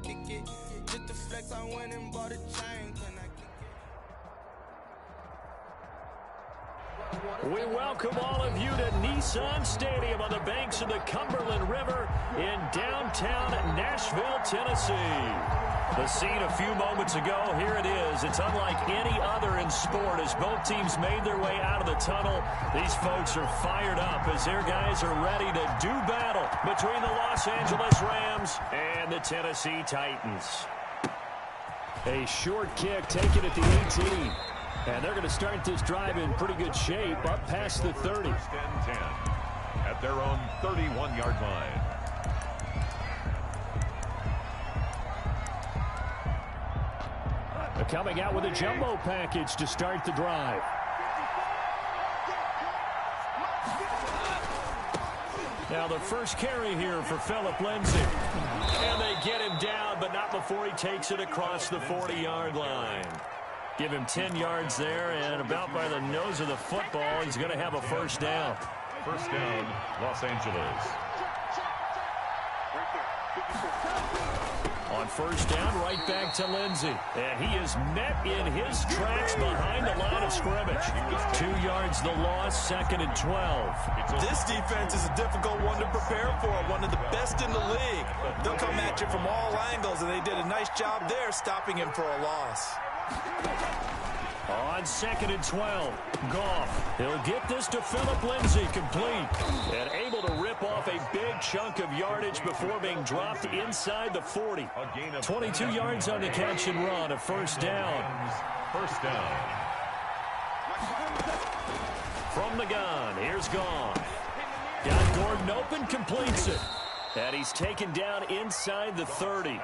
kick it? Just the flex, I went and bought a chain. Can I kick it? We welcome all of you to Nissan Stadium on the banks of the Cumberland River in downtown Nashville, Tennessee. The scene a few moments ago, here it is. It's unlike any other in sport as both teams made their way out of the tunnel. These folks are fired up as their guys are ready to do battle between the Los Angeles Rams and the Tennessee Titans. A short kick taken at the 18. And they're going to start this drive in pretty good shape up past the 30. First and 10 at their own 31-yard line. Coming out with a jumbo package to start the drive. Now the first carry here for Phillip Lindsay. And they get him down, but not before he takes it across the 40-yard line. Give him 10 yards there, and about by the nose of the football, he's going to have a first down. First down, Los Angeles. On first down, right back to Lindsay. And he is met in his tracks behind the line of scrimmage. 2 yards the loss, second and 12. This defense is a difficult one to prepare for, one of the best in the league. They'll come at you from all angles, and they did a nice job there stopping him for a loss. On second and 12, Goff. He'll get this to Phillip Lindsay, complete. And able to rip off a big chunk of yardage before being dropped inside the 40. 22 yards on the catch and run, a first down. First down. From the gun, here's Goff. Got Gordon open, completes it. And he's taken down inside the 30.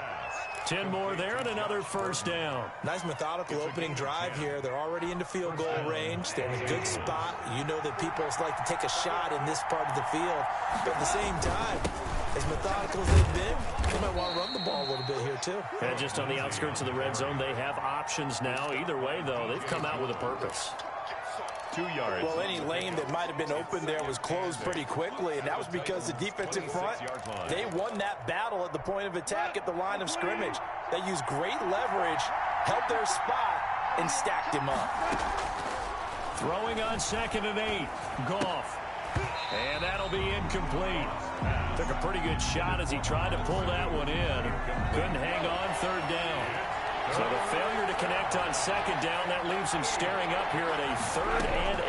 10 more there and another first down. Nice methodical opening drive here. They're already into field goal range. They're in a good spot. You know that people like to take a shot in this part of the field. But at the same time, as methodical as they've been, they might want to run the ball a little bit here too. And just on the outskirts of the red zone, they have options now. Either way, though, they've come out with a purpose. 2 yards. Well, any lane that might have been open there was closed pretty quickly, and that was because the defensive front, they won that battle at the point of attack at the line of scrimmage. They used great leverage, held their spot, and stacked him up. Throwing on second and 8, Goff. And that'll be incomplete. Took a pretty good shot as he tried to pull that one in. Couldn't hang on third down. So the failure to connect on second down, that leaves him staring up here at a third and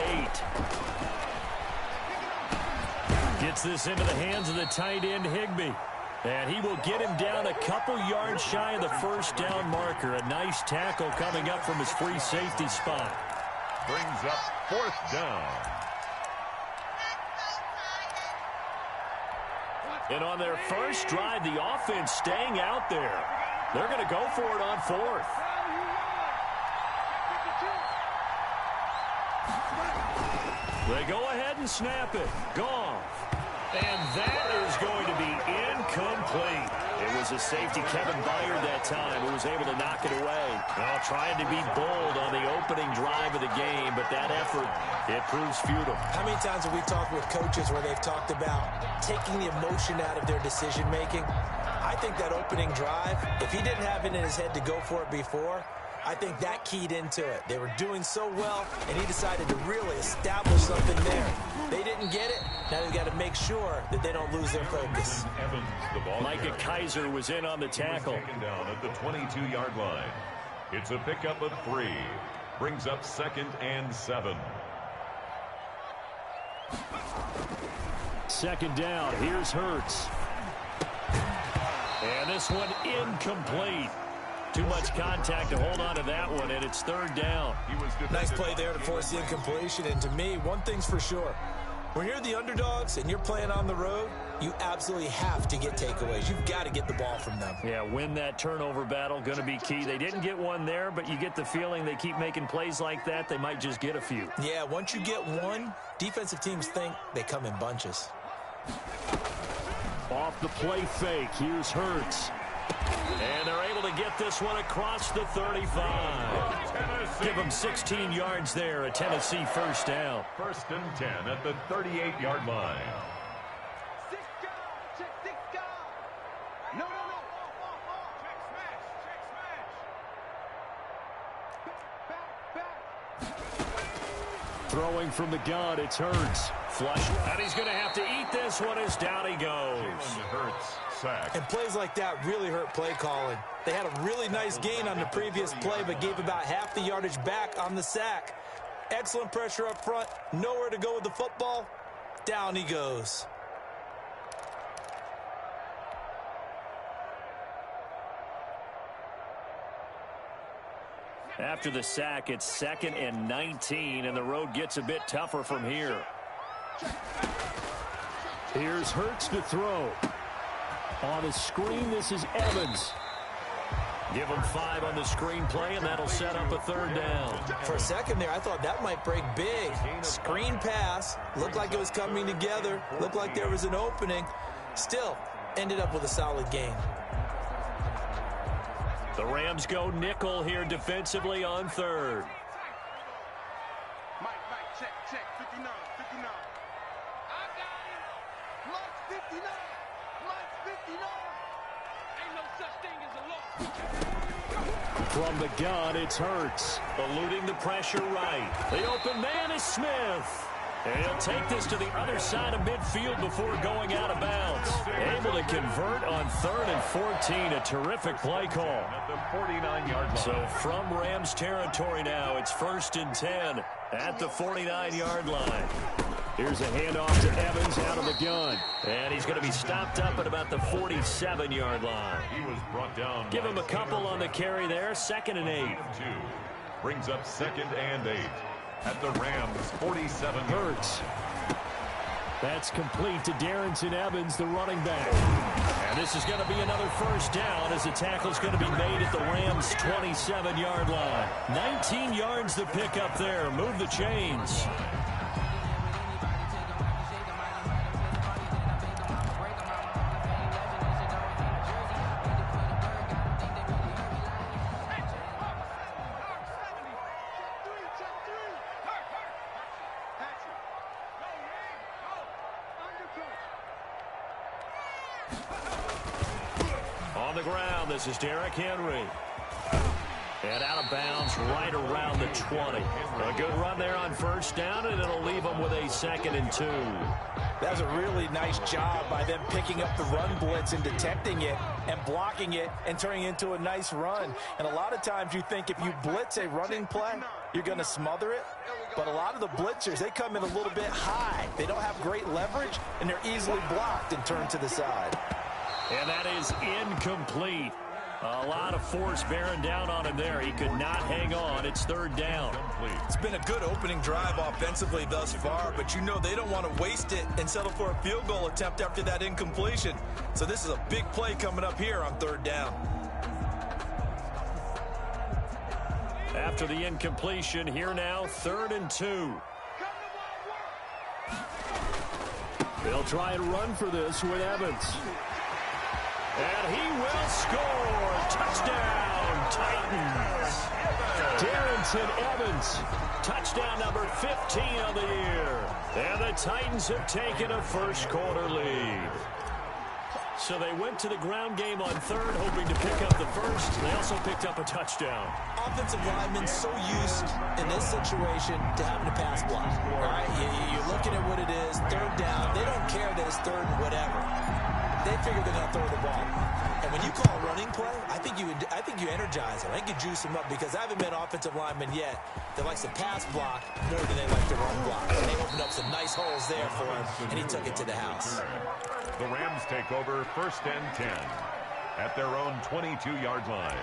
8. Gets this into the hands of the tight end, Higbee. And he will get him down a couple yards shy of the first down marker. A nice tackle coming up from his free safety spot. Brings up fourth down. And on their first drive, the offense staying out there. They're going to go for it on fourth. They go ahead and snap it. Goff. And that is going to be incomplete. It was a safety, Kevin Byard, that time, who was able to knock it away. Well, trying to be bold on the opening drive of the game, but that effort, it proves futile. How many times have we talked with coaches where they've talked about taking the emotion out of their decision-making? I think that opening drive, if he didn't have it in his head to go for it before, I think that keyed into it. They were doing so well, and he decided to really establish something there. They didn't get it. Now they've got to make sure that they don't lose their focus. Evans, the ball Micah Kaiser was in on the tackle. Taken down at the 22-yard line. It's a pickup of 3. Brings up second and 7. Second down. Here's Hurts. And this one incomplete. Too much contact to hold on to that one, and it's third down. Nice play there to force the incompletion. And to me, one thing's for sure. When you're the underdogs and you're playing on the road, you absolutely have to get takeaways. You've got to get the ball from them. Yeah, win that turnover battle, going to be key. They didn't get one there, but you get the feeling they keep making plays like that, they might just get a few. Yeah, once you get one, defensive teams think they come in bunches. Off the play fake, here's Hurts. And they're able to get this one across the 35. Give them 16 yards there, a Tennessee first down. First and 10 at the 38-yard line. Throwing from the gun, it's Hurts. Flush, and he's going to have to eat this one as down he goes. Hurts, sack. And plays like that really hurt play calling. They had a really nice gain on the previous play, but gave about half the yardage back on the sack. Excellent pressure up front. Nowhere to go with the football. Down he goes. After the sack, it's 2nd and 19, and the road gets a bit tougher from here. Here's Hurts to throw. On a screen, this is Evans. Give him 5 on the screen play, and that'll set up a 3rd down. For a second there, I thought that might break big. Screen pass. Looked like it was coming together. Looked like there was an opening. Still, ended up with a solid gain. The Rams go nickel here defensively on 3rd. Mike, check, 59. I got him. Mike, 59. Mike, 59. Ain't no such thing as a loss. From the gun, it's Hurts. Eluding the pressure right. The open man is Smith. And he'll take this to the other side of midfield before going out of bounds. Able to convert on 3rd and 14. A terrific play call. At the 49-yard line. So from Rams territory now, it's 1st and 10 at the 49-yard line. Here's a handoff to Evans out of the gun. And he's going to be stopped up at about the 47-yard line. He was brought down. Give him a couple on the carry there. 2nd and 8. 2 brings up 2nd and 8 at the Rams 47. Hurts. That's complete to Darrington Evans, the running back. And this is going to be another 1st down as the tackle's going to be made at the Rams 27-yard line. 19 yards to pick up there. Move the chains. On the ground, this is Derrick Henry. And out of bounds right around the 20. A good run there on 1st down, and it'll leave them with a 2nd and 2. That was a really nice job by them picking up the run blitz and detecting it and blocking it and turning it into a nice run. And a lot of times you think if you blitz a running play, you're going to smother it. But a lot of the blitzers, they come in a little bit high. They don't have great leverage, and they're easily blocked and turned to the side. And that is incomplete. A lot of force bearing down on him there. He could not hang on. It's 3rd down. It's been a good opening drive offensively thus far, but you know they don't want to waste it and settle for a field goal attempt after that incompletion. So this is a big play coming up here on 3rd down. After the incompletion, here now, 3rd and 2. They'll try and run for this with Evans. And he will score. Touchdown, Titans. Darrington Evans. Touchdown number 15 of the year. And the Titans have taken a 1st quarter lead. So they went to the ground game on 3rd, hoping to pick up the 1st. They also picked up a touchdown. Offensive linemen so used in this situation to having a pass block. All right, you're looking at what it is, 3rd down. They don't care that it's 3rd and whatever. They figure they're going to throw the ball. And when you call a running play, I think you energize them. I think you juice them up because I haven't met offensive linemen yet that likes to pass block more than they like to run block. And they opened up some nice holes there for him, and he took it to the house. The Rams take over 1st and 10 at their own 22-yard line.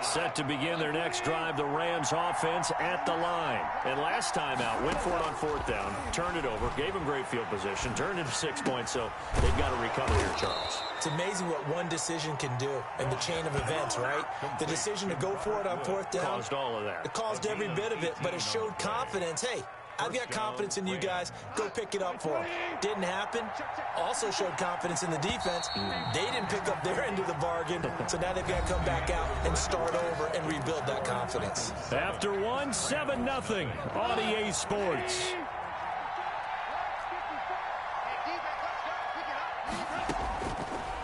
Set to begin their next drive, the Rams offense at the line. And last time out, went for it on 4th down, turned it over, gave them great field position, turned it to 6 points, so they've got to recover here, Charles. It's amazing what one decision can do in the chain of events, right? The decision to go for it on 4th down. Caused all of that. It caused every bit of it, but it showed confidence. Hey, I've got confidence in you guys. Go pick it up for them. Didn't happen. Also showed confidence in the defense. They didn't pick up their end of the bargain, so now they've got to come back out and start over and rebuild that confidence. After 7-0 on EA Sports.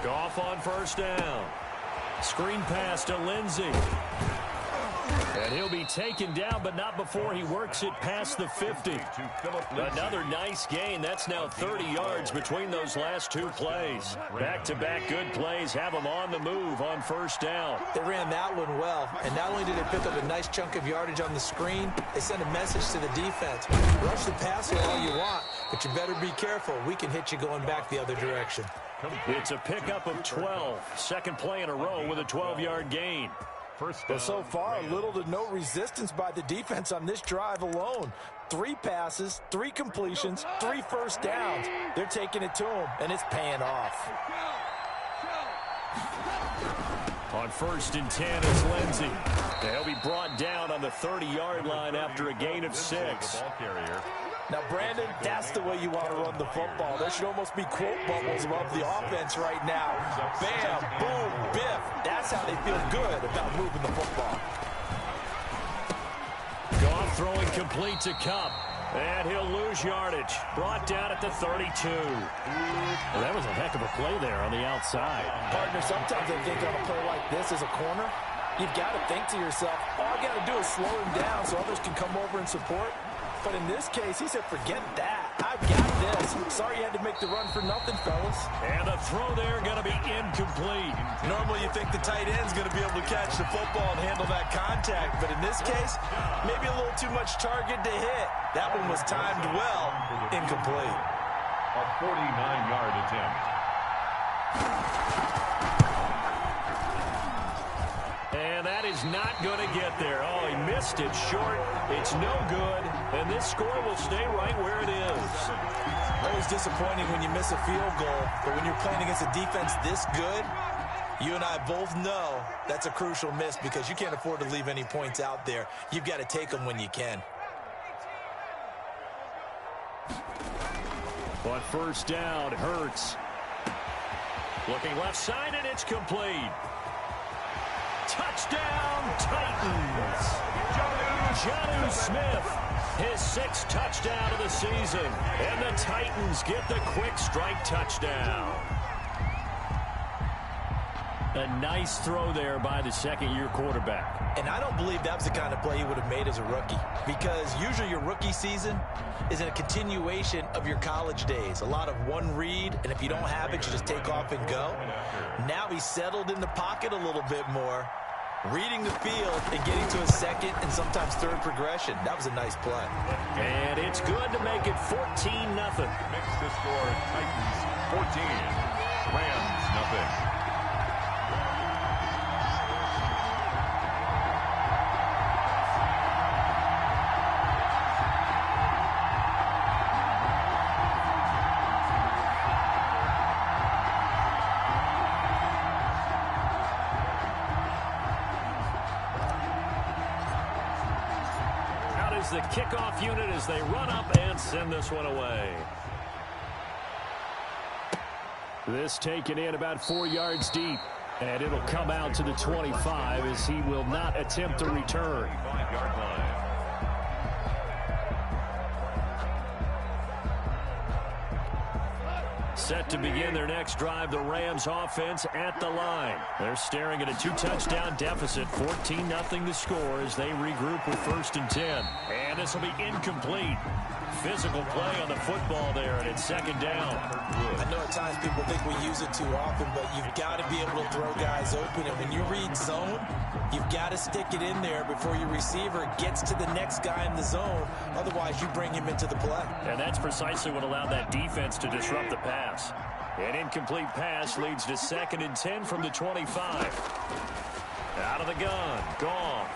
Goff on 1st down. Screen pass to Lindsey. And he'll be taken down, but not before he works it past the 50. Another nice gain. That's now 30 yards between those last two plays. Back-to-back good plays have them on the move on first down. They ran that one well, and not only did they pick up a nice chunk of yardage on the screen, they sent a message to the defense. Rush the passer all you want, but you better be careful. We can hit you going back the other direction. It's a pickup of 12. Second play in a row with a 12-yard gain. Well, so far, little to no resistance by the defense on this drive alone. 3 passes, 3 completions, 3 first downs. They're taking it to him, and it's paying off. On 1st and 10 is Lindsey. They'll be brought down on the 30-yard line after a gain of 6. Now, Brandon, that's the way you want to run the football. There should almost be quote bubbles above the offense right now. Bam, boom, biff. That's how they feel good about moving the football. Goff throwing complete to Kupp. And he'll lose yardage. Brought down at the 32. Well, that was a heck of a play there on the outside. Partner, sometimes I think on a play like this as a corner, you've got to think to yourself, all I got to do is slow him down so others can come over and support. But in this case, he said, forget that. I've got this. Sorry you had to make the run for nothing, fellas. And the throw there going to be incomplete. Normally you think the tight end's going to be able to catch the football and handle that contact. But in this case, maybe a little too much target to hit. That one was timed well. Incomplete. A 49-yard attempt. And that is not going to get there. Oh, he missed it short. It's no good. And this score will stay right where it is. Always disappointing when you miss a field goal. But when you're playing against a defense this good, you and I both know that's a crucial miss because you can't afford to leave any points out there. You've got to take them when you can. On first down, Hurts. Looking left side, and it's complete. Touchdown, Titans. Jonnu Smith, his 6th touchdown of the season. And the Titans get the quick strike touchdown. A nice throw there by the second-year quarterback. And I don't believe that was the kind of play he would have made as a rookie. Because usually your rookie season is a continuation of your college days. A lot of one read, and if you don't have it, you just take off and go. Now he's settled in the pocket a little bit more, reading the field and getting to a second and sometimes third progression. That was a nice play. And it's good to make it 14-0. Makes the score Titans 14, Rams nothing. The kickoff unit as they run up and send this one away. This taken in about 4 yards deep, and it'll come out to the 25 as he will not attempt to return. 5-yard line. Set to begin their next drive, the Rams offense at the line. They're staring at a 2-touchdown deficit, 14-0 the score as they regroup with 1st and 10. And this will be incomplete. Physical play on the football there, and it's 2nd down. I know at times people think we use it too often, but you've got to be able to throw guys open. And when you read zone, you've got to stick it in there before your receiver gets to the next guy in the zone. Otherwise, you bring him into the play. And that's precisely what allowed that defense to disrupt the pass. An incomplete pass leads to 2nd and 10 from the 25. Out of the gun, Goff.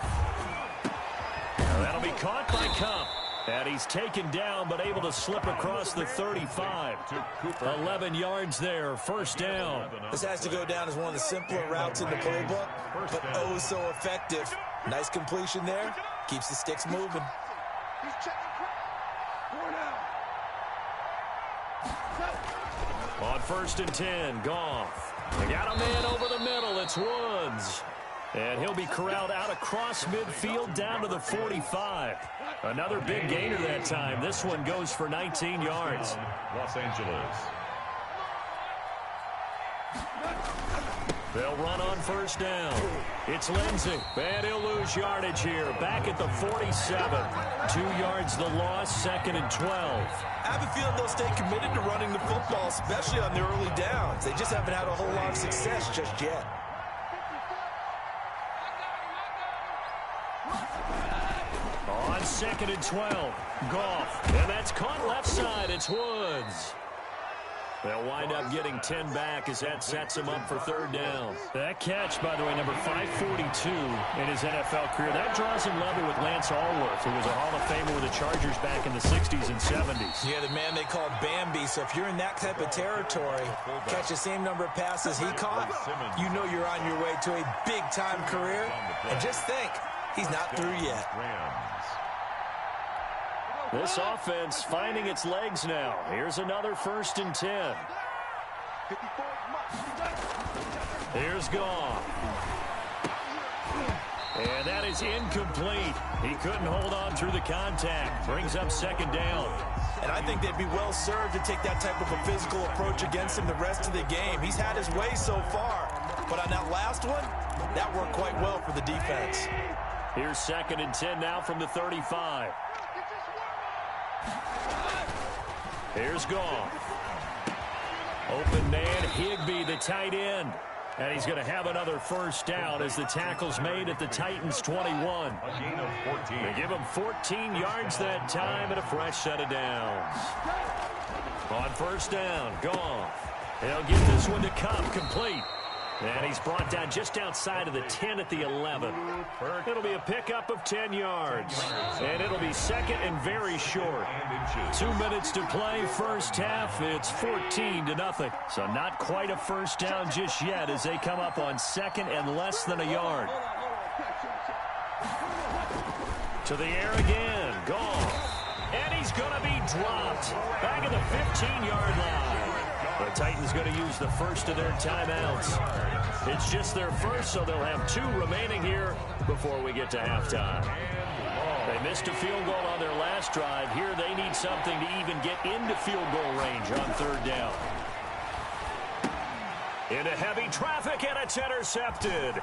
That'll be caught by Kupp. And he's taken down, but able to slip across the 35. 11 yards there, 1st down. This has to go down as one of the simpler routes in the playbook, but oh so effective. Nice completion there. Keeps the sticks moving. On 1st and 10, Goff. They got a man over the middle. It's Woods. And he'll be corralled out across midfield down to the 45. Another big gainer that time. This one goes for 19 yards. Los Angeles. They'll run on first down. It's Lindsey. And he'll lose yardage here. Back at the 47. 2 yards the loss, 2nd and 12. I have a feeling they'll stay committed to running the football, especially on the early downs. They just haven't had a whole lot of success just yet. On 2nd and 12. Goff. And that's caught left side. It's Woods. They'll wind up getting 10 back as that sets him up for 3rd down. That catch, by the way, number 542 in his NFL career. That draws him level with Lance Allworth, who was a Hall of Famer with the Chargers back in the 60s and 70s. Yeah, the man they called Bambi. So if you're in that type of territory, catch the same number of passes he caught, you know you're on your way to a big-time career. And just think, he's not through yet. This offense finding its legs now. Here's another 1st and 10. Here's Goff. And that is incomplete. He couldn't hold on through the contact. Brings up 2nd down. And I think they'd be well served to take that type of a physical approach against him the rest of the game. He's had his way so far. But on that last one, that worked quite well for the defense. Here's 2nd and 10 now from the 35. Here's Goff. Open man, Higbee, the tight end. And he's going to have another 1st down as the tackle's made at the Titans' 21. A gain of 14. They give him 14 yards that time and a fresh set of downs. On 1st down, Goff. He'll get this one to Cup, complete. And he's brought down just outside of the 10 at the 11. It'll be a pickup of 10 yards. And it'll be 2nd and very short. 2 minutes to play, first half. It's 14-0. So not quite a 1st down just yet as they come up on 2nd and less than a yard. To the air again. Goff. And he's going to be dropped. Back at the 15-yard line. The Titans going to use the first of their timeouts. It's just their first, so they'll have 2 remaining here before we get to halftime. They missed a field goal on their last drive. Here they need something to even get into field goal range on 3rd down. Into heavy traffic, and it's intercepted.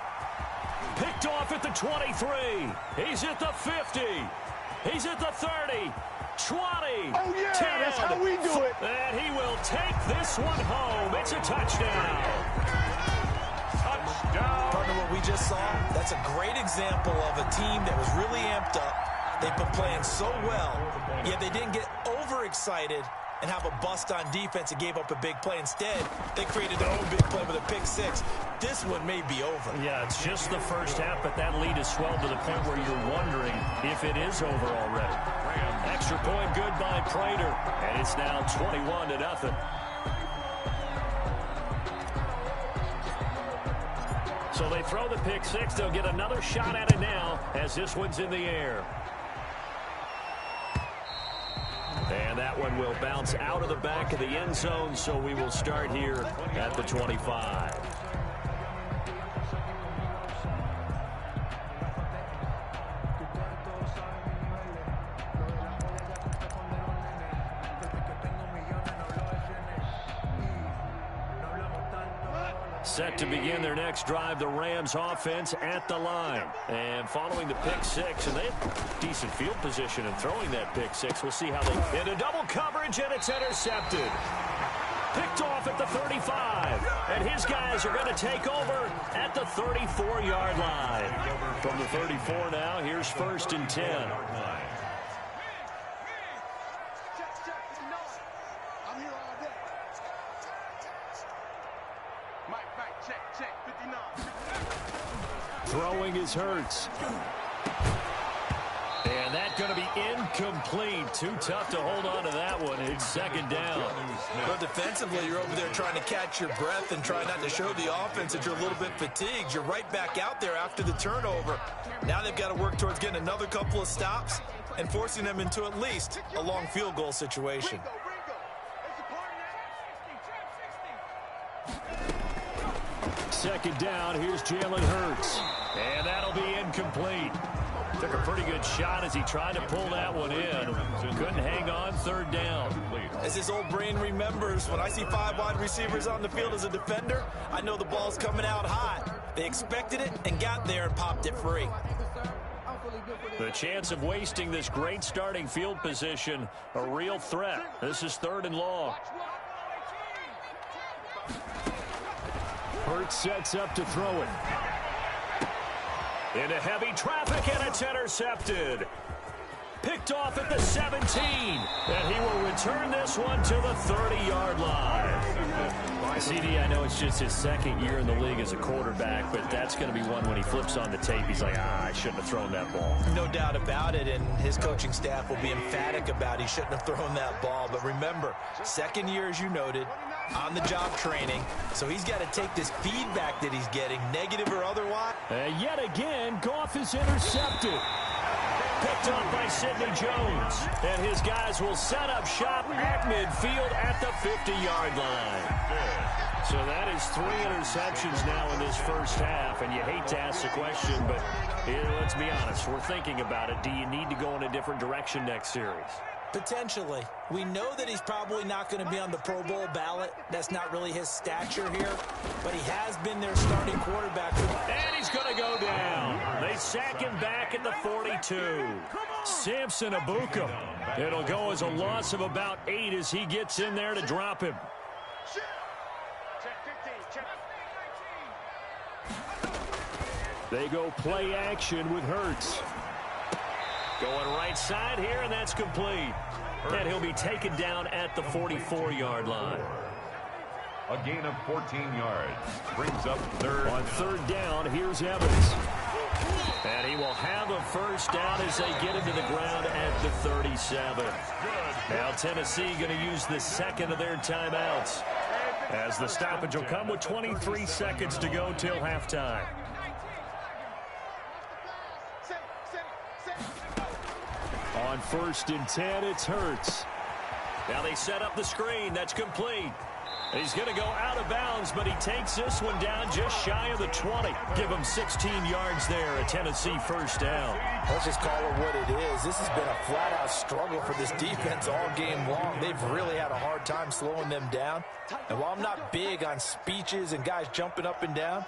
Picked off at the 23. He's at the 50. He's at the 30. 20, oh, yeah, 10, that's how we do it. And he will take this one home. It's a touchdown. Touchdown. Partner, what we just saw, that's a great example of a team that was really amped up. They've been playing so well, yet they didn't get overexcited and have a bust on defense and gave up a big play. Instead, they created their own big play with a pick 6. This one may be over. Yeah, it's just the first half, but that lead has swelled to the point where you're wondering if it is over already. Extra point good by Prater, and it's now 21-0. So they throw the pick 6. They'll get another shot at it now as this one's in the air. And that one will bounce out of the back of the end zone, so we will start here at the 25. Set to begin their next drive, the Rams offense at the line. And following the pick 6, and they have decent field position in throwing that pick 6. We'll see how they into double coverage, and it's intercepted. Picked off at the 35. And his guys are going to take over at the 34-yard line. From the 34 now, here's 1st and 10. Throwing is Hurts. And that's going to be incomplete. Too tough to hold on to that one. It's 2nd down. But defensively, you're over there trying to catch your breath and try not to show the offense that you're a little bit fatigued. You're right back out there after the turnover. Now they've got to work towards getting another couple of stops and forcing them into at least a long field goal situation. Second down, here's Jalen Hurts. And that'll be incomplete. Took a pretty good shot as he tried to pull that one in. Couldn't hang on, third down. As his old brain remembers, when I see 5 wide receivers on the field as a defender, I know the ball's coming out hot. They expected it and got there and popped it free. The chance of wasting this great starting field position, a real threat. This is 3rd and long. Hurts sets up to throw it. Into heavy traffic, and it's intercepted. Picked off at the 17, and he will return this one to the 30-yard line. CD, I know it's just his 2nd year in the league as a quarterback, but that's going to be one when he flips on the tape. He's like, I shouldn't have thrown that ball. No doubt about it, and his coaching staff will be emphatic about he shouldn't have thrown that ball. But remember, 2nd year, as you noted, on-the-job training, so he's got to take this feedback that he's getting, negative or otherwise. Yet again, Goff is intercepted. Picked up by Sidney Jones. And his guys will set up shop at midfield at the 50-yard line. So that is 3 interceptions now in this first half. And you hate to ask the question, but let's be honest. We're thinking about it. Do you need to go in a different direction next series? Potentially. We know that he's probably not going to be on the Pro Bowl ballot. That's not really his stature here. But he has been their starting quarterback. And he's going to go down. They sack him back at the 42. Samson Abuka. It'll go as a loss of about 8 as he gets in there to drop him. They go play action with Hurts. Going right side here, and that's complete. And he'll be taken down at the 44-yard line. A gain of 14 yards. Brings up 3rd. On 3rd down, here's Evans. And he will have a first down as they get him to the ground at the 37. Now Tennessee going to use the 2nd of their timeouts, as the stoppage will come with 23 seconds to go till halftime. On 1st and 10, it's Hurts. Now they set up the screen. That's complete. He's going to go out of bounds, but he takes this one down just shy of the 20. Give him 16 yards there, a Tennessee first down. Let's just call it what it is. This has been a flat-out struggle for this defense all game long. They've really had a hard time slowing them down. And while I'm not big on speeches and guys jumping up and down,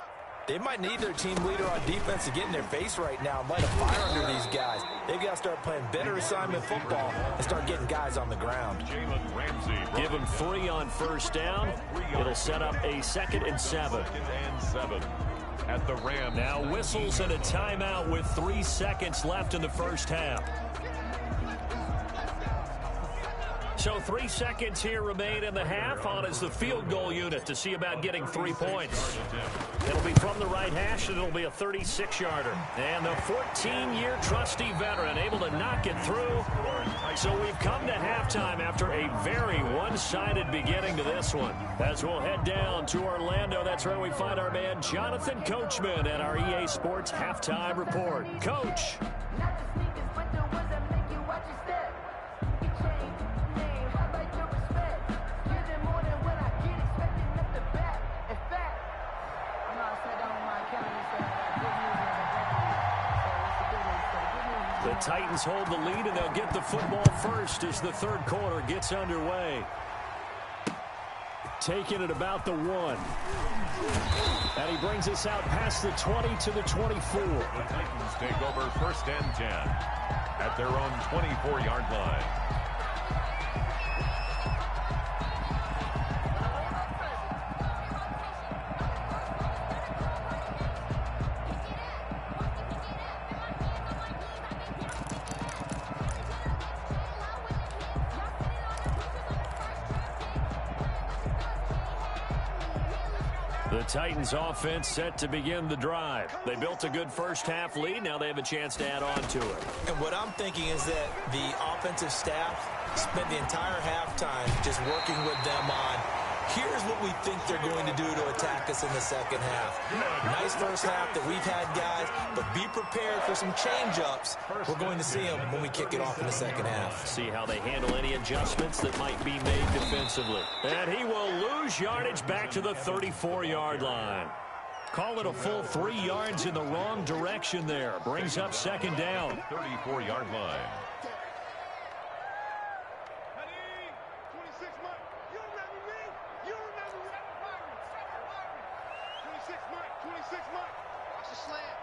they might need their team leader on defense to get in their face right now and light a fire under these guys. They've got to start playing better assignment football and start getting guys on the ground. Give him 3 on first down. It'll set up a 2nd and 7. At the Ram. Now whistles and a timeout with 3 seconds left in the first half. So 3 seconds here remain in the half. On is the field goal unit to see about getting 3 points. It'll be from the right hash, and it'll be a 36-yarder. And the 14-year trusty veteran able to knock it through. So we've come to halftime after a very one-sided beginning to this one. As we'll head down to Orlando, that's where we find our man Jonathan Coachman at our EA Sports Halftime Report. Coach. The Titans hold the lead, and they'll get the football first as the 3rd quarter gets underway. Taking it about the 1. And he brings us out past the 20 to the 24. The Titans take over 1st and 10 at their own 24-yard line. The Titans offense set to begin the drive. They built a good first half lead. Now they have a chance to add on to it. And what I'm thinking is that the offensive staff spent the entire halftime just working with them on, here's what we think they're going to do to attack us in the 2nd half. Nice first half that we've had, guys, but be prepared for some change-ups. We're going to see them when we kick it off in the 2nd half. See how they handle any adjustments that might be made defensively. And he will lose yardage back to the 34-yard line. Call it a full 3 yards in the wrong direction there. Brings up second down. 34-yard line. 26 Mike. You remember me? You remember me? 26 Mike. 26 Mike. Watch the slam.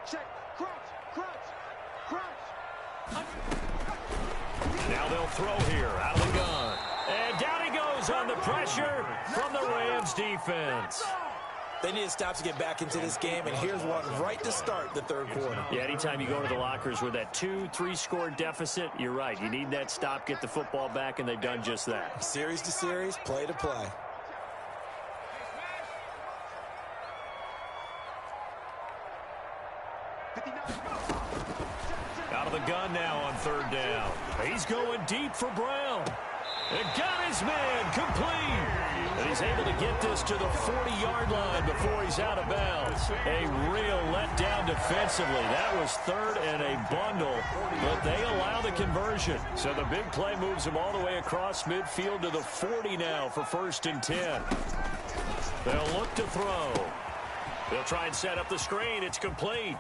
Check. Crouch. Crouch. Crouch. Now they'll throw here out of the gun. And down he goes on the pressure from the Rams defense. They need to stop to get back into this game, and here's one right to start the third quarter. Yeah, anytime you go to the lockers with that 2-3 score deficit, you're right. You need that stop, get the football back, and they've done just that. Series to series, play to play. Out of the gun now on third down. He's going deep for Brown. And got his man complete. And he's able to get this to the 40-yard line before he's out of bounds. A real letdown defensively. That was third and a bundle, but they allow the conversion. So the big play moves him all the way across midfield to the 40 now for 1st and 10. They'll look to throw. They'll try and set up the screen. It's complete.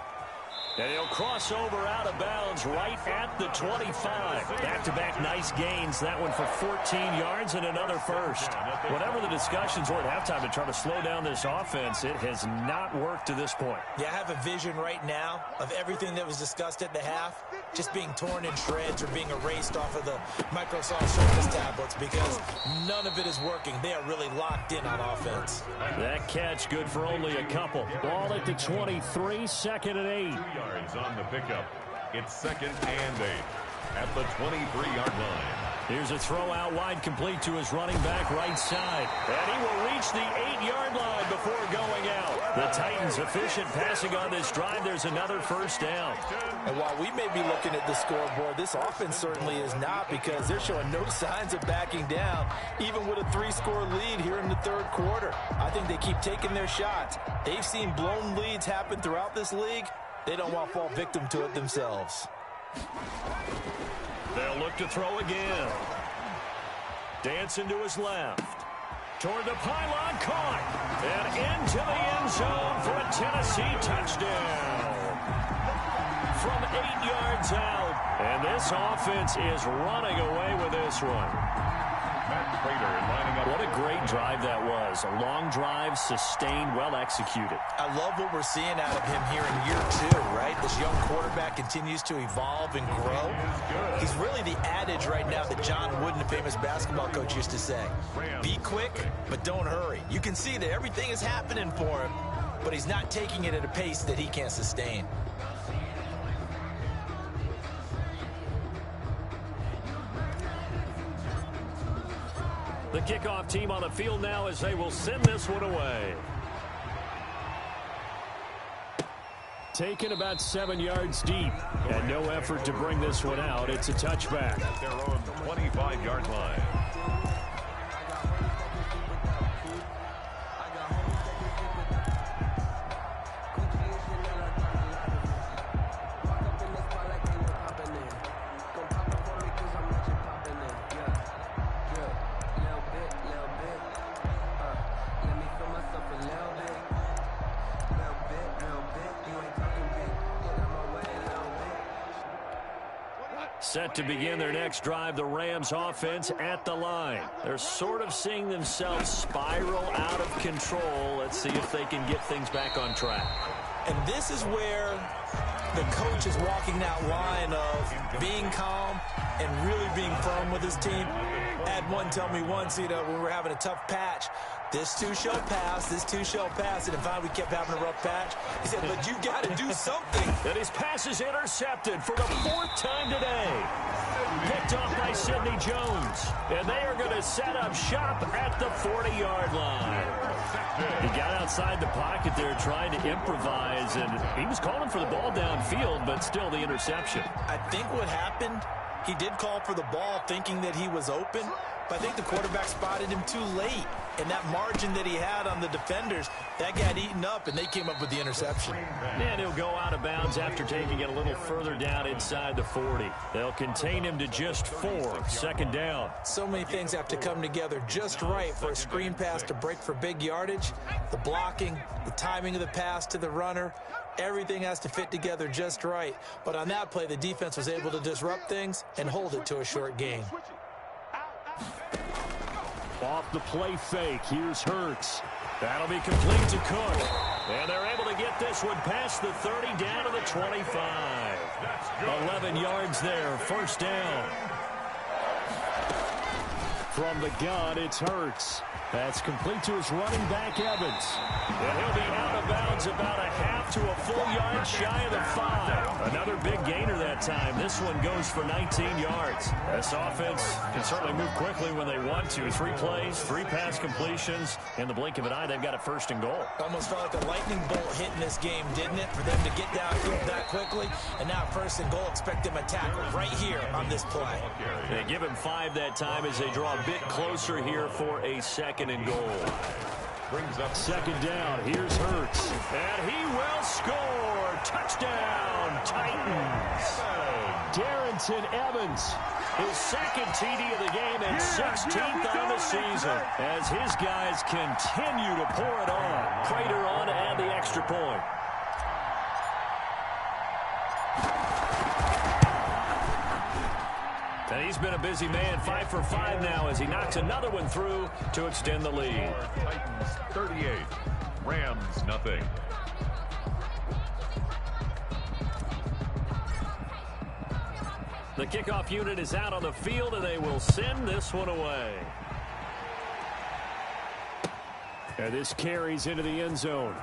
And he'll cross over out of bounds right at the 25. Back-to-back nice gains. That one for 14 yards and another first. Whatever the discussions were at halftime to try to slow down this offense, it has not worked to this point. Yeah, I have a vision right now of everything that was discussed at the half just being torn in shreds or being erased off of the Microsoft Surface tablets because none of it is working. They are really locked in on offense. That catch good for only a couple. Ball at the 23, 2nd and 8. 2 yards on the pickup. It's 2nd and 8 at the 23-yard line. Here's a throw out wide complete to his running back right side. And he will reach the 8-yard line before going out. The Titans efficient passing on this drive. There's another first down. And while we may be looking at the scoreboard, this offense certainly is not because they're showing no signs of backing down, even with a 3-score lead here in the third quarter. I think they keep taking their shots. They've seen blown leads happen throughout this league. They don't want to fall victim to it themselves. They'll look to throw again. Dancing to his left. Toward the pylon, caught. And into the end zone for a Tennessee touchdown. From 8 yards out. And this offense is running away with this one. What a great drive that was. A long drive, sustained, well executed. I love what we're seeing out of him here in year 2, right? This young quarterback continues to evolve and grow. He's really the adage right now that John Wooden, the famous basketball coach, used to say. Be quick, but don't hurry. You can see that everything is happening for him, but he's not taking it at a pace that he can't sustain. The kickoff team on the field now as they will send this one away. Taken about 7 yards deep. And no effort to bring this one out. It's a touchback. At their own 25-yard line. Set to begin their next drive, the Rams offense at the line. They're sort of seeing themselves spiral out of control. Let's see if they can get things back on track. And this is where the coach is walking that line of being calm and really being firm with his team. I had one tell me once, when we were having a tough patch, this too shall pass, this too shall pass. And finally we kept having a rough patch. He said, but you got to do something. And his pass is intercepted for the 4th time today. Picked off by Sidney Jones. And they are going to set up shop at the 40-yard line. He got outside the pocket there trying to improvise, and he was calling for the ball downfield, but still the interception. I think what happened He did call for the ball thinking that he was open, but I think the quarterback spotted him too late. And that margin that he had on the defenders, that got eaten up, and they came up with the interception. And he'll go out of bounds after taking it a little further down inside the 40. They'll contain him to just 4. Second down. So many things have to come together just right for a screen pass to break for big yardage. The blocking, the timing of the pass to the runner, everything has to fit together just right. But on that play, the defense was able to disrupt things and hold it to a short gain. Off the play fake, here's Hurts. That'll be complete to Cook. And they're able to get this one past the 30 down to the 25. 11 yards there, first down. From the gun, it's Hurts. That's complete to his running back, Evans. And he'll be out of bounds about a half to a full yard shy of the 5. Another big gainer that time. This one goes for 19 yards. This offense can certainly move quickly when they want to. 3 plays, 3 pass completions. In the blink of an eye, they've got a first and goal. Almost felt like a lightning bolt hit in this game, didn't it? For them to get downfield that quickly. And now first and goal, expect them to tackle right here on this play. They give him 5 that time as they draw a bit closer here for a second and goal. Brings up second down. Here's Hurts. And he will score. Touchdown, Titans. Darrington Evans, his second TD of the game and 16th on the season as his guys continue to pour it on. Prater on to add the extra point. And he's been a busy man, 5 for 5 now as he knocks another one through to extend the lead. Titans 38, Rams nothing. The kickoff unit is out on the field, and they will send this one away. And this carries into the end zone.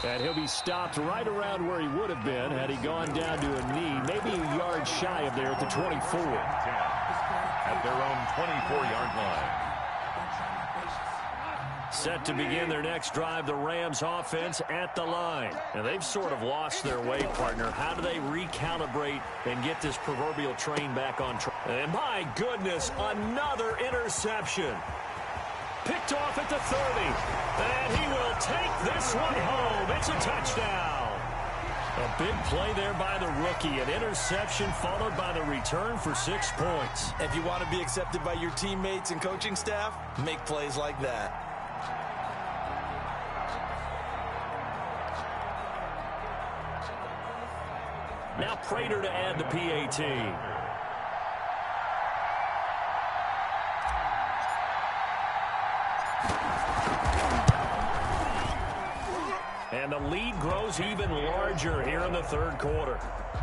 And he'll be stopped right around where he would have been had he gone down to a knee, maybe a yard shy of there at the 24. At their own 24-yard line. Set to begin their next drive, the Rams offense at the line. And they've sort of lost their way, partner. How do they recalibrate and get this proverbial train back on track? And my goodness, another interception. Picked off at the 30. And he will take this one home. It's a touchdown. A big play there by the rookie. An interception followed by the return for 6 points. If you want to be accepted by your teammates and coaching staff, make plays like that. Now Prater to add the PAT. And the lead grows even larger here in the third quarter.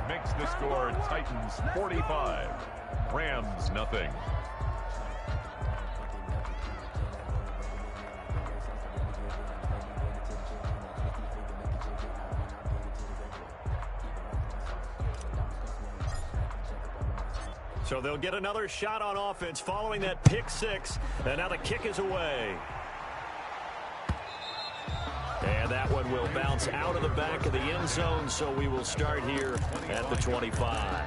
Makes the score Titans 45, Rams nothing. So they'll get another shot on offense following that pick 6. And now the kick is away. And that one will bounce out of the back of the end zone, so we will start here at the 25.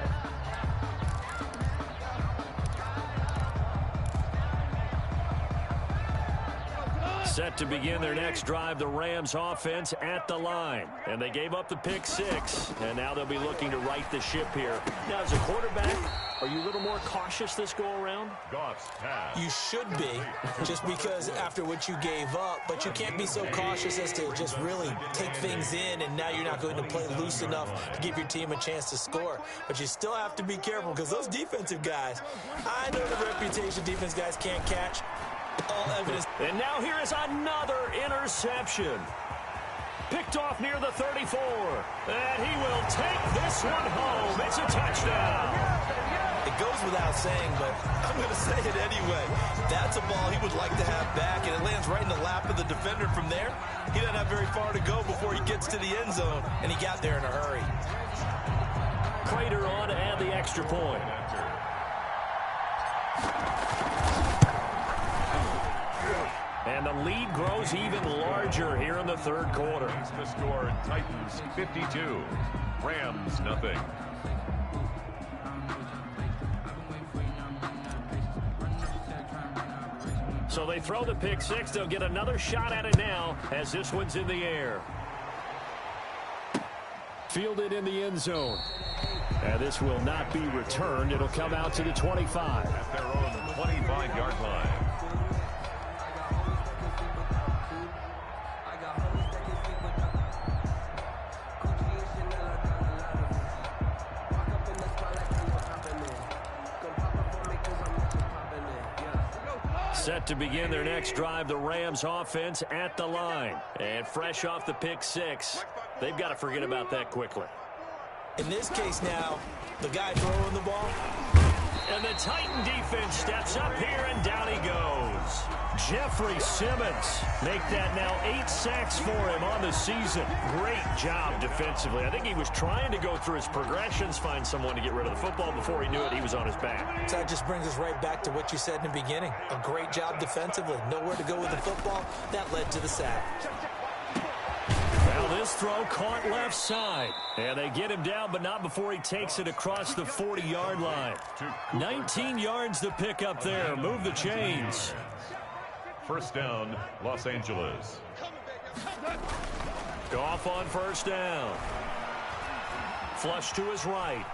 Set to begin their next drive, the Rams offense at the line. And they gave up the pick 6, and now they'll be looking to right the ship here. Now, as a quarterback, are you a little more cautious this go-around? You should be, just because after what you gave up, but you can't be so cautious as to just really take things in, and now you're not going to play loose enough to give your team a chance to score. But you still have to be careful, because those defensive guys, I know the reputation defense guys can't catch. All evidence. And now here is another interception. Picked off near the 34. And he will take this one home. It's a touchdown. It goes without saying, but I'm going to say it anyway. That's a ball he would like to have back, and it lands right in the lap of the defender from there. He doesn't have very far to go before he gets to the end zone, and he got there in a hurry. Prater on to add the extra point. And the lead grows even larger here in the third quarter. The score, Titans 52, Rams nothing. So they throw the pick six. They'll get another shot at it now as this one's in the air. Fielded in the end zone. And this will not be returned. It'll come out to the 25. At their own 25-yard line. Set to begin their next drive, the Rams offense at the line. And fresh off the pick six, they've got to forget about that quickly. In this case now, the guy throwing the ball. And the Titan defense steps up here, and down he goes. Jeffrey Simmons make that now 8 sacks for him on the season. Great job defensively. I think he was trying to go through his progressions, find someone to get rid of the football. Before he knew it, he was on his back. So that just brings us right back to what you said in the beginning. A great job defensively. Nowhere to go with the football. That led to the sack. Now this throw caught left side. And they get him down, but not before he takes it across the 40-yard line. 19 yards to pick up there. Move the chains. First down, Los Angeles. Goff on first down. Flush to his right.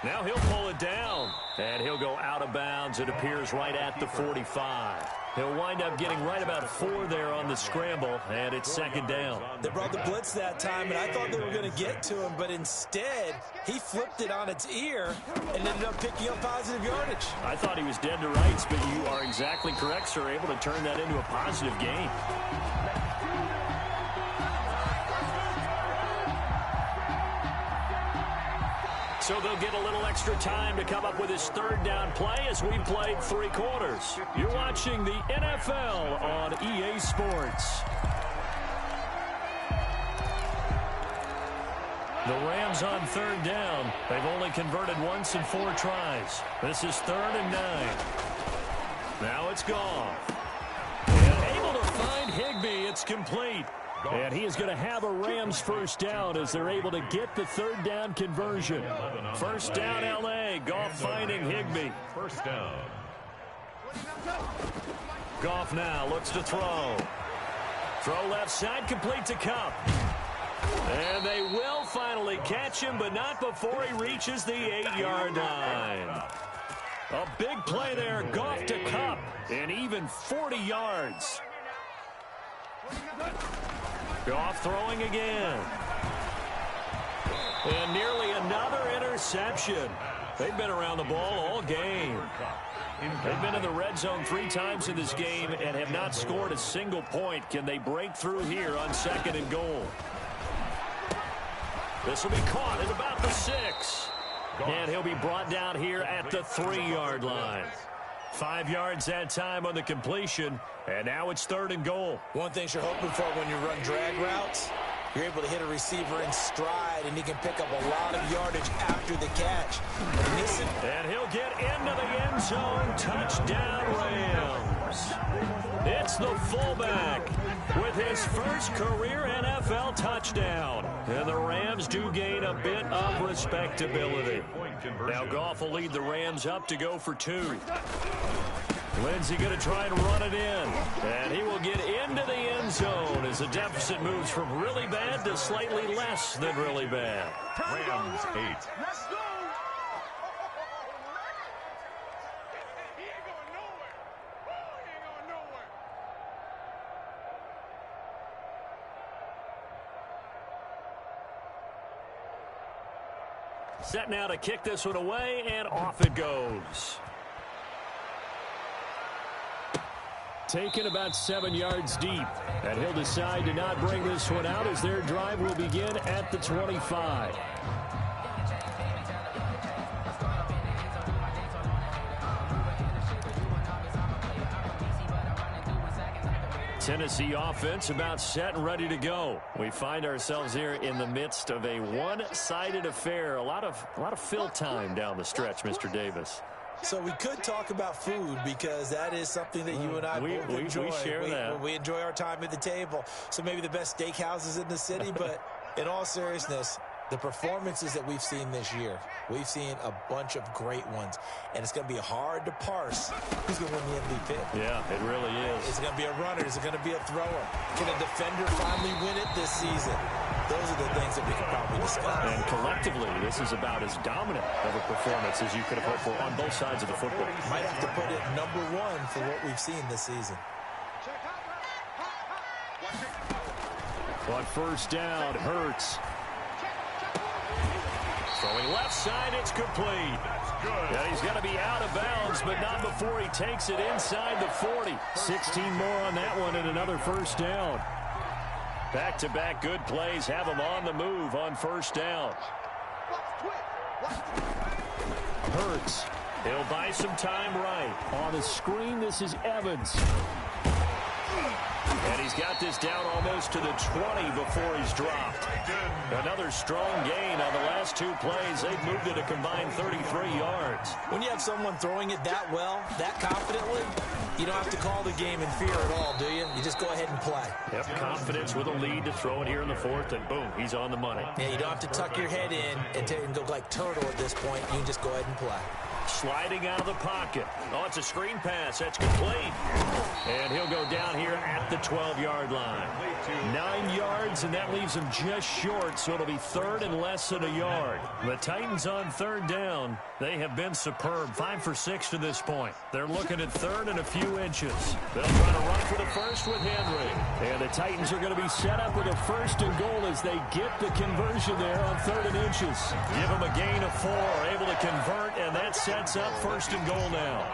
Now he'll pull it down. And he'll go out of bounds. It appears right at the 45. He'll wind up getting right about 4 there on the scramble, and it's second down. They brought the blitz that time, and I thought they were going to get to him, but instead, he flipped it on its ear and ended up picking up positive yardage. I thought he was dead to rights, but you are exactly correct, sir. Able to turn that into a positive gain. So they'll get a little extra time to come up with his third down play as we've played 3 quarters. You're watching the NFL on EA Sports. The Rams on third down. They've only converted once in 4 tries. This is 3rd and 9. Now it's Goff. And able to find Higbee. It's complete. And he is going to have a Rams first down as they're able to get the third down conversion. First down, L.A. Goff finding Higbee. First down. Goff now looks to throw. Throw left side, complete to Kupp. And they will finally catch him, but not before he reaches the 8-yard line. A big play there, Goff to Kupp, and even 40 yards. Goff throwing again. And nearly another interception. They've been around the ball all game. They've been in the red zone 3 times in this game and have not scored a single point. Can they break through here on 2nd and goal? This will be caught at about the 6. And he'll be brought down here at the 3-yard line. 5 yards that time on the completion, and now it's 3rd and goal. One thing you're hoping for when you run drag routes, you're able to hit a receiver in stride, and he can pick up a lot of yardage after the catch. And he'll get into the end zone. Touchdown, Rams. It's the fullback with his first career NFL touchdown. And the Rams do gain a bit of respectability. Now Goff will lead the Rams up to go for 2. Lindsey going to try and run it in. And he will get into the end zone as the deficit moves from really bad to slightly less than really bad. Rams 8. Let's go. Set now to kick this one away, and off it goes. Taken about 7 yards deep, and he'll decide to not bring this one out as their drive will begin at the 25. Tennessee offense about set and ready to go. We find ourselves here in the midst of a one-sided affair. A lot of fill time down the stretch, Mr. Davis. So we could talk about food because that is something that you and I both enjoy. We share that. We enjoy our time at the table. So maybe the best steakhouses in the city, but in all seriousness, The performances that we've seen this year, we've seen a bunch of great ones, and it's going to be hard to parse who's going to win the MVP. Yeah, it really is. Is it going to be a runner? Is it going to be a thrower? Can a defender finally win it this season? Those are the things that we could probably discuss. And collectively, this is about as dominant of a performance as you could have hoped for on both sides of the football. Might have to put it number one for what we've seen this season. On first down, Hurts. Throwing left side, it's complete. That's good. Yeah, he's going to be out of bounds, but not before he takes it inside the 40. 16 more on that one and another first down. Back-to-back good plays have him on the move on first down. Hurts. He'll buy some time right. On the screen, this is Evans. And he's got this down almost to the 20 before he's dropped. Another strong gain on the last two plays. They've moved it a combined 33 yards. When you have someone throwing it that well, that confidently, you don't have to call the game in fear at all, do you? You just go ahead and play. Yep, confidence with a lead to throw it here in the fourth, and boom, he's on the money. Yeah, you don't have to tuck your head in and go like turtle at this point. You can just go ahead and play. Sliding out of the pocket. Oh, it's a screen pass. That's complete. And he'll go down here at the 12-yard line. 9 yards, and that leaves him just short, so it'll be third and less than a yard. The Titans on third down. They have been superb. 5 for 6 to this point. They're looking at third and a few inches. They'll try to run for the first with Henry. And the Titans are going to be set up with a first and goal as they get the conversion there on third and inches. Give them a gain of 4, able to convert, and that sets up first and goal now.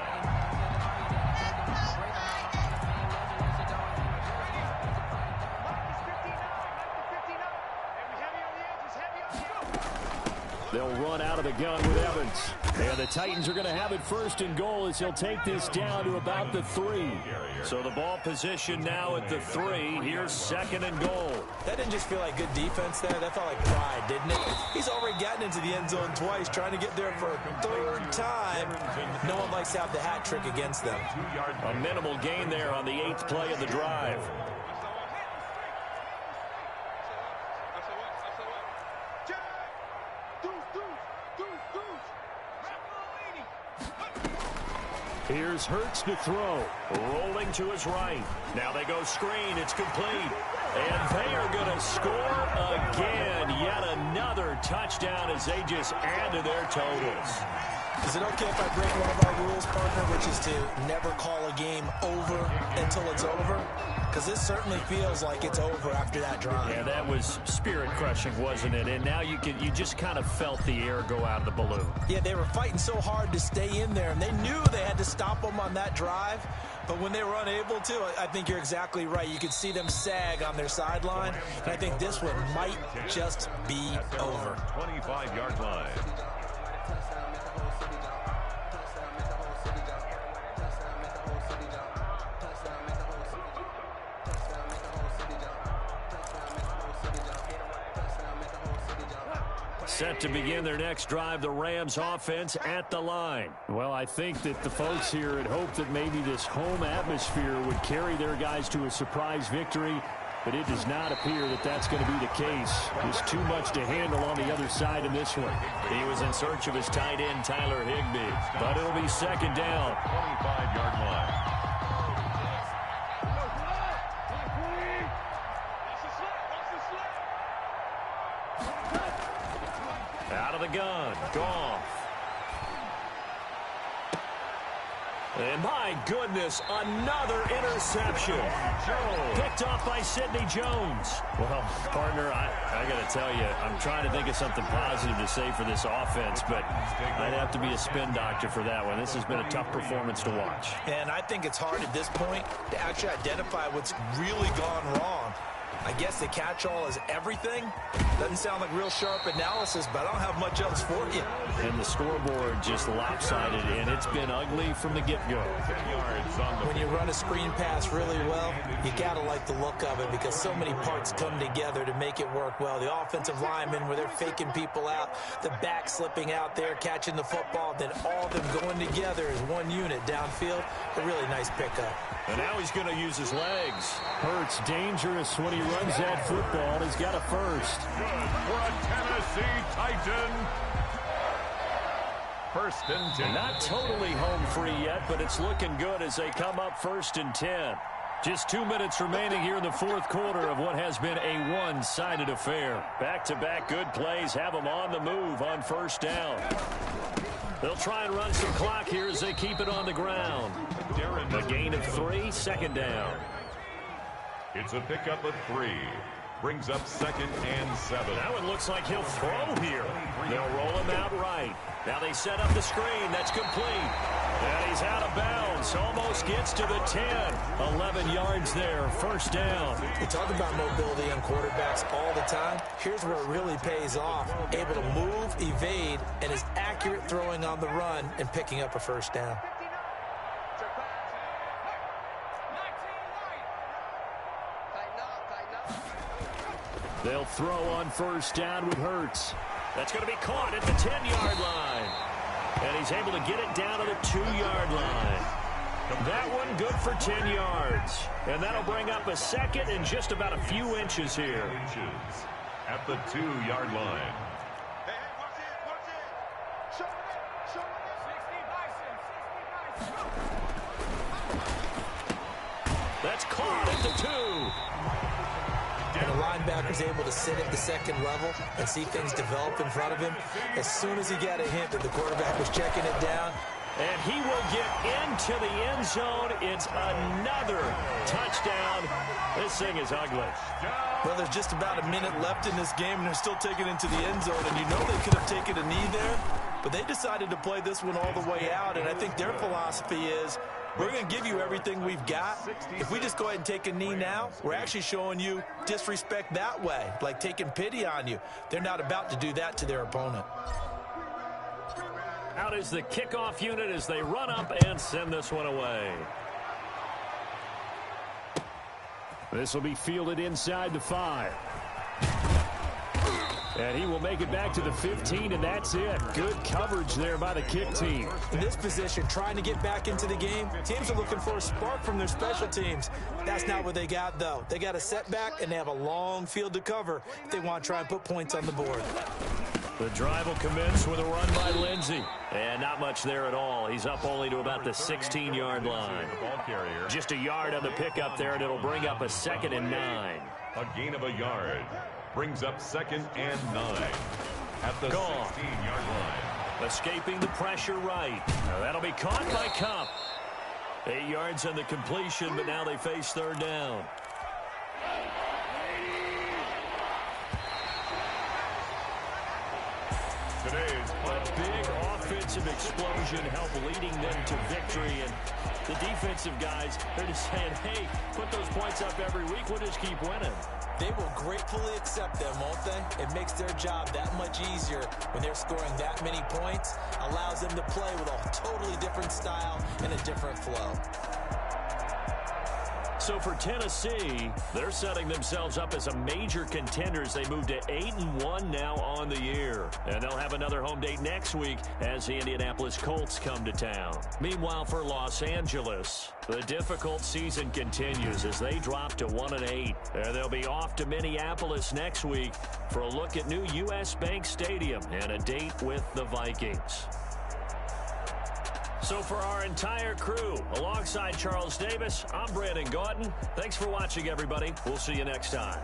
They'll run out of the gun with Evans. And the Titans are going to have it first and goal as he'll take this down to about the 3. So the ball position now at the 3. Here's second and goal. That didn't just feel like good defense there. That felt like pride, didn't it? He's already gotten into the end zone twice, trying to get there for a third time. No one likes to have the hat trick against them. A minimal gain there on the 8th play of the drive. Here's Hurts to throw. Rolling to his right. Now they go screen. It's complete. And they are going to score again. Yet another touchdown as they just add to their totals. Is it okay if I break one of our rules, partner, which is to never call a game over until it's over? Because this certainly feels like it's over after that drive. Yeah, that was spirit-crushing, wasn't it? And now you just kind of felt the air go out of the balloon. Yeah, they were fighting so hard to stay in there, and they knew they had to stop them on that drive. But when they were unable to, I think you're exactly right. You could see them sag on their sideline, and I think this one might just be over. 25-yard line. Set to begin their next drive, the Rams offense at the line. Well, I think that the folks here had hoped that maybe this home atmosphere would carry their guys to a surprise victory, but it does not appear that that's going to be the case. There's too much to handle on the other side in this one. He was in search of his tight end, Tyler Higbee, but it'll be second down. 25-yard line. Out of the gun, Goff. And my goodness, another interception. Picked off by Sidney Jones. Well, partner, I got to tell you, I'm trying to think of something positive to say for this offense, but I'd have to be a spin doctor for that one. This has been a tough performance to watch. And I think it's hard at this point to actually identify what's really gone wrong. I guess the catch-all is everything. Doesn't sound like real sharp analysis, but I don't have much else for you. And the scoreboard just lopsided, and it's been ugly from the get-go. When you run a screen pass really well, you got to like the look of it because so many parts come together to make it work well. The offensive linemen, where they're faking people out, the back slipping out there, catching the football, then all of them going together as one unit downfield. A really nice pickup. And now he's going to use his legs. Hurts dangerous when he he runs that football. He's got a first. Good for a Tennessee Titan. First and 10. Not totally home free yet, but it's looking good as they come up 1st and 10. Just 2 minutes remaining here in the fourth quarter of what has been a one-sided affair. Back-to-back good plays have them on the move on first down. They'll try and run some clock here as they keep it on the ground. A gain of 3, second down. It's a pickup of 3. Brings up 2nd and 7. That one looks like he'll throw here. They'll roll him out right. Now they set up the screen. That's complete. And he's out of bounds. Almost gets to the 10. 11 yards there. First down. We talk about mobility on quarterbacks all the time. Here's where it really pays off. Able to move, evade, and is accurate throwing on the run and picking up a first down. They'll throw on first down with Hurts. That's going to be caught at the 10-yard line. And he's able to get it down to the 2-yard line. That one good for 10 yards. And that'll bring up a second and just about a few inches here. At the 2-yard line. Hey, watch it. Show it. That's caught at the 2. And the linebacker's able to sit at the second level and see things develop in front of him. As soon as he got a hint that the quarterback was checking it down. And he will get into the end zone. It's another touchdown. This thing is ugly. Well, there's just about a minute left in this game, and they're still taking it into the end zone. And you know they could have taken a knee there, but they decided to play this one all the way out. And I think their philosophy is, we're going to give you everything we've got. If we just go ahead and take a knee now, we're actually showing you disrespect that way, like taking pity on you. They're not about to do that to their opponent. Out is the kickoff unit as they run up and send this one away. This will be fielded inside the 5. And he will make it back to the 15, and that's it. Good coverage there by the kick team. In this position, trying to get back into the game, teams are looking for a spark from their special teams. That's not what they got, though. They got a setback, and they have a long field to cover if they want to try and put points on the board. The drive will commence with a run by Lindsey. And not much there at all. He's up only to about the 16-yard line. Just a yard on the pickup there, and it'll bring up a 2nd and 9. A gain of a yard. Brings up 2nd and 9. At the 16-yard line. Escaping the pressure right. Now that'll be caught by Cup. 8 yards on the completion, but now they face third down. Today's A big offensive explosion helped leading them to victory. And the defensive guys, they're just saying, hey, put those points up every week. We'll just keep winning. They will gratefully accept them, won't they? It makes their job that much easier when they're scoring that many points. Allows them to play with a totally different style and a different flow. So for Tennessee, they're setting themselves up as a major contender as they move to 8-1 now on the year. And they'll have another home date next week as the Indianapolis Colts come to town. Meanwhile, for Los Angeles, the difficult season continues as they drop to 1-8. They'll be off to Minneapolis next week for a look at new U.S. Bank Stadium and a date with the Vikings. So for our entire crew, alongside Charles Davis, I'm Brandon Gautin. Thanks for watching, everybody. We'll see you next time.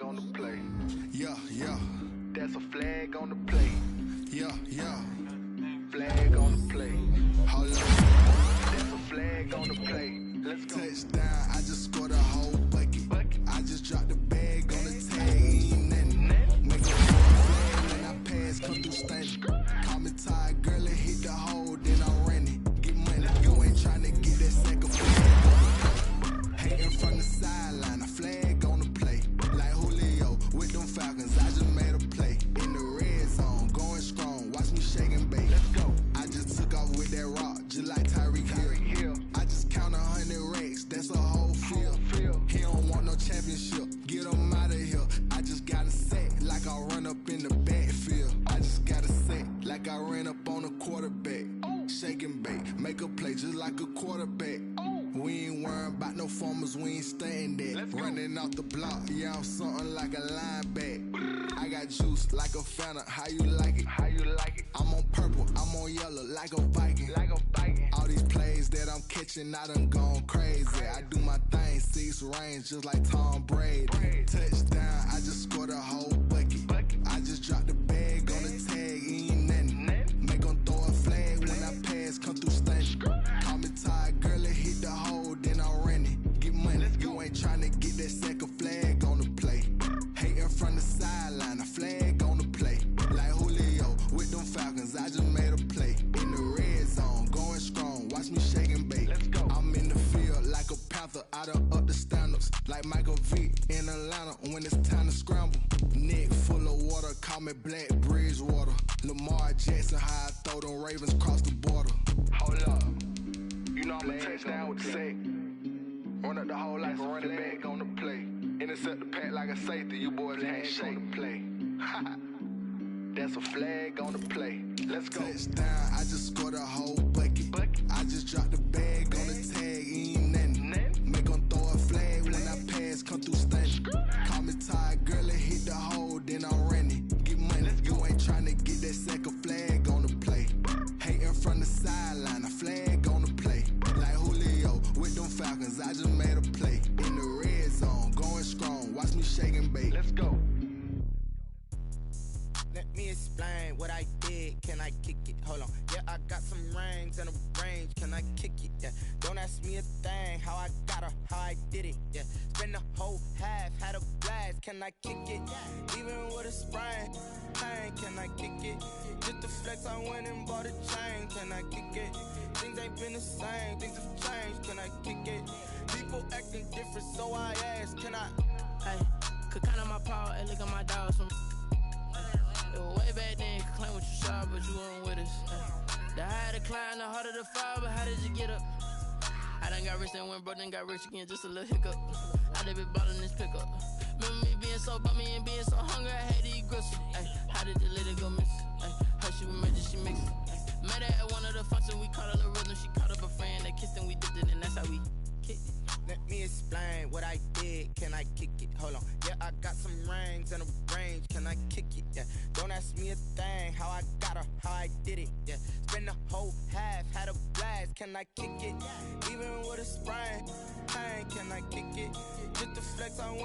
On the play. Yeah, yeah. That's a flag on the play. Yeah, yeah. Flag on the play. Hold on. That's a flag on the play. Let's go. Touchdown. I just scored a whole bucket. I just dropped the bag on the tag. Make a flag when I pass. Come through stunning. Call me tired, girl, and hit the hole. Then I ran it. Get money. You ain't trying up on a quarterback. Shake and bake, make a play just like a quarterback. We ain't worrying about no formers, we ain't staying there. Running off the block, yeah, I'm something like a linebacker. I got juice like a Fanta, how you like it? How you like it? I'm on purple, I'm on yellow like a Viking. Like a Viking. All these plays that I'm catching, I done gone crazy. I do my thing, 6 range just like Tom Brady. Touchdown, I just scored a whole bucket. I just dropped the bag on the tag, ain't nothing. Make 'em throw a flag when I pass, come through stunning. Call me tired, girl, it hit the hole, then I'm running. Get money, you ain't tryna get that second flag on the play. Hating from the sideline, a flag on the play. Like Julio with them Falcons, I just made a play. In the red zone, going strong, watch me shake and bake. I'm in the field like a panther, I done up the standards. Like Michael Vick in Atlanta when it's time to scramble. Neck full of water, call me Black Bridgewater. Lamar Jackson, how I throw them Ravens cross the border. Hold up, you know I'm a touchdown with the sack. Run up the whole like a running back on the play. Intercept the pack like a safety, you boys can't shake the play. That's a flag on the play. Let's go. Touchdown, I just scored a whole bucket. I just dropped the bag on the tag, ain't nothing. Make 'em throw a flag when I pass, come through stunning. Call me tired, girl, it hit the hole, then I'm running. Get money, you ain't tryna get that second flag on the play. Hating from the sideline, a flag on the play. Like Julio with them Falcons, I just made a play. In the red zone, going strong, watch me shake and bake. Let's go. Let me explain what I did. Can I kick it? Hold on. Yeah, I got some rings and a range. Can I kick it? Yeah. Don't ask me a thing. How I got her, how I did it. Yeah. Spend the whole half, had a blast. Can I kick it? Even with a sprain. Pain, can I kick it? Just the flex, I went and bought a chain. Can I kick it? Things ain't been the same. Things have changed. Can I kick it? People acting different, so I ask. Can I? Hey, could count on my power and look at my dogs from. It was way back then, you could claim what you saw, but you weren't with us. The higher the climb, the harder the fall, but how did you get up? I done got rich and went broke, then got rich again, just a little hiccup. I done been ballin' this pickup. Remember me being so bummy and being so hungry, I had to eat gristle. Ay, how did the lady go miss? Ay, her she emergency mix. Met her at one of the functions, we caught a little rhythm. She caught up a friend, they kissed and we dipped it, and that's how we kicked it. Let me explain what I did. Can I kick it? Hold on. Yeah, I got some rings and a range. Can I kick it? Yeah. Don't ask me a thing. How I got her, how I did it. Yeah. Spend the whole half, had a blast. Can I kick it? Even with a sprain. Pain, can I kick it? Just the flex, I went